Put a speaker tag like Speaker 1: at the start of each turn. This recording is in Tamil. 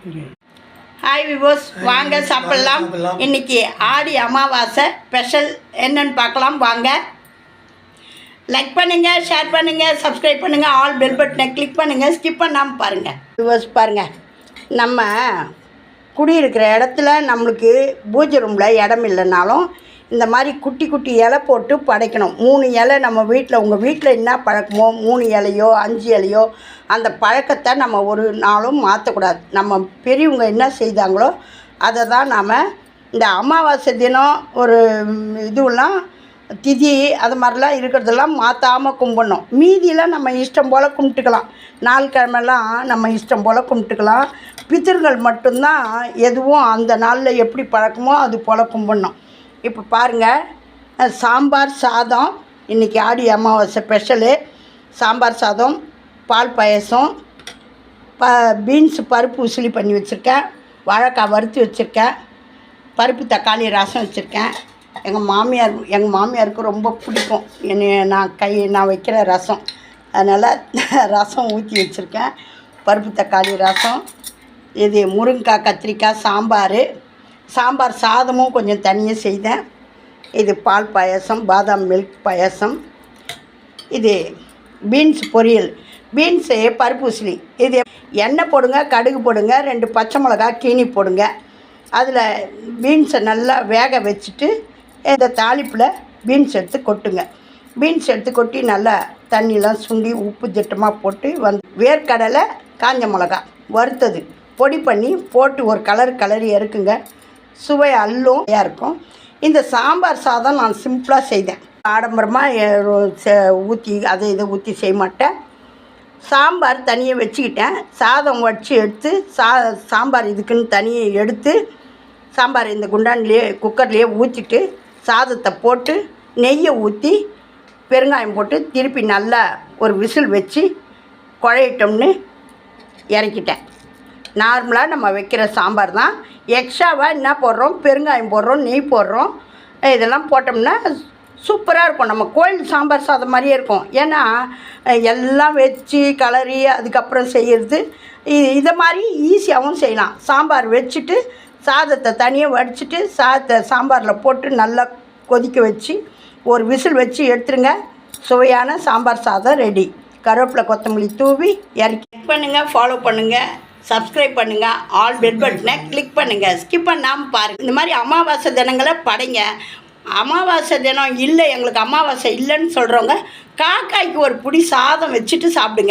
Speaker 1: ஹாய் விவோஸ், வாங்க சாப்பிட்லாம். இன்றைக்கி ஆடி அமாவாசை ஸ்பெஷல் என்னன்னு பார்க்கலாம் வாங்க. லைக் பண்ணுங்கள், ஷேர் பண்ணுங்கள், சப்ஸ்கிரைப் பண்ணுங்கள், ஆல் பெல் பட்டனை கிளிக் பண்ணுங்கள், ஸ்கிப் பண்ணாமல் பாருங்கள். விவோஸ் பாருங்கள், நம்ம குடியிருக்கிற இடத்துல நம்மளுக்கு பூஜை ரூமில் இடம் இல்லைனாலும் இந்த மாதிரி குட்டி குட்டி இலை போட்டு படைக்கணும். 3 இலை நம்ம வீட்டில், உங்கள் வீட்டில் என்ன பழக்கமோ 3 இலையோ 5 இலையோ அந்த பழக்கத்தை நம்ம ஒரு நாளும் மாற்றக்கூடாது. நம்ம பெரியவங்க என்ன செய்தாங்களோ அதை தான் நாம் இந்த அமாவாசை தினம் ஒரு இதுவெல்லாம் திதி அது மாதிரிலாம் இருக்கிறதெல்லாம் மாற்றாமல் கும்பிடணும். மீதியெலாம் நம்ம இஷ்டம் போல் கும்பிட்டுக்கலாம். நாள் கிழமெல்லாம் நம்ம இஷ்டம் போல் கும்பிட்டுக்கலாம். பித்தர்கள் மட்டும்தான் எதுவும் அந்த நாளில் எப்படி பழக்கமோ அது போல் கும்பிடணும். இப்போ பாருங்கள், சாம்பார் சாதம் இன்றைக்கி ஆடி அமாவாசை ஸ்பெஷலு. சாம்பார் சாதம், பால் பாயசம், பீன்ஸ் பருப்பு உசிலி பண்ணி வச்சுருக்கேன், வாழைக்காய் வறுத்து வச்சுருக்கேன், பருப்பு தக்காளி ரசம் வச்சுருக்கேன். எங்கள் மாமியாருக்கு ரொம்ப பிடிக்கும் நான் வைக்கிற ரசம், அதனால் ரசம் ஊற்றி வச்சுருக்கேன். பருப்பு தக்காளி ரசம், இது முருங்கைக்காய் கத்திரிக்காய் சாம்பார் சாதமும் கொஞ்சம் தனியாக செய்தேன். இது பால் பாயசம், பாதாம் மில்க் பாயசம். இது பீன்ஸ் பொரியல், பீன்ஸு பருப்பு உசிலி. இது எண்ணெய் போடுங்க, கடுகு போடுங்க, 2 பச்சை மிளகா கீனி போடுங்க. அதில் பீன்ஸை நல்லா வேக வச்சுட்டு இந்த தாளிப்பில் பீன்ஸ் எடுத்து கொட்டுங்க. பீன்ஸ் எடுத்து கொட்டி நல்லா தண்ணியெலாம் சுண்டி உப்பு திட்டமாக போட்டு வேர்க்கடலை காஞ்ச மிளகா வறுத்தது பொடி பண்ணி போட்டு ஒரு கலரி இறக்குங்க. சுவை அள்ளும் இருக்கும். இந்த சாம்பார் சாதம் நான் சிம்பிளாக செய்தேன். ஆடம்பரமாக ஊற்றி அதை இதை ஊற்றி செய்ய மாட்டேன். சாம்பார் தனியாக வச்சுக்கிட்டேன். சாதம் வச்சு எடுத்து சாம்பார் இதுக்குன்னு தனியாக எடுத்து சாம்பார் இந்த குண்டான்லேயே குக்கர்லேயே ஊற்றிட்டு சாதத்தை போட்டு நெய்யை ஊற்றி பெருங்காயம் போட்டு திருப்பி நல்லா ஒரு விசில் வச்சு குழையிட்டோம்னு இறக்கிட்டேன். நார்மலாக நம்ம வைக்கிற சாம்பார் தான். எக்ஸ்ட்ராவாக என்ன போடுறோம், பெருங்காயம் போடுறோம், நெய் போடுறோம். இதெல்லாம் போட்டோம்னா சூப்பராக இருக்கும். நம்ம கோயில் சாம்பார் சாதம் மாதிரியே இருக்கும். ஏன்னா எல்லாம் வச்சு கலரி அதுக்கப்புறம் செய்கிறது இதை மாதிரி ஈஸியாகவும் செய்யலாம். சாம்பார் வச்சுட்டு சாதத்தை தனியாக வடிச்சிட்டு சாம்பாரில் போட்டு நல்லா கொதிக்க வச்சு ஒரு விசில் வச்சு எடுத்துருங்க. சுவையான சாம்பார் சாதம் ரெடி. கருவேப்பிலை கொத்தமல்லி தூவி இறக்கி பண்ணுங்கள், ஃபாலோ பண்ணுங்கள், சப்ஸ்கிரைப் பண்ணுங்கள், ஆல் பெல் பட்டனை கிளிக் பண்ணுங்கள், ஸ்கிப் பண்ணாமல் பாருங்கள். இந்த மாதிரி அமாவாசை தினங்களை படைங்க. அமாவாசை தினம் இல்லை, எங்களுக்கு அமாவாசை இல்லைன்னு சொல்கிறவங்க காக்காய்க்கு ஒரு பிடி சாதம் வச்சுட்டு சாப்பிடுங்க.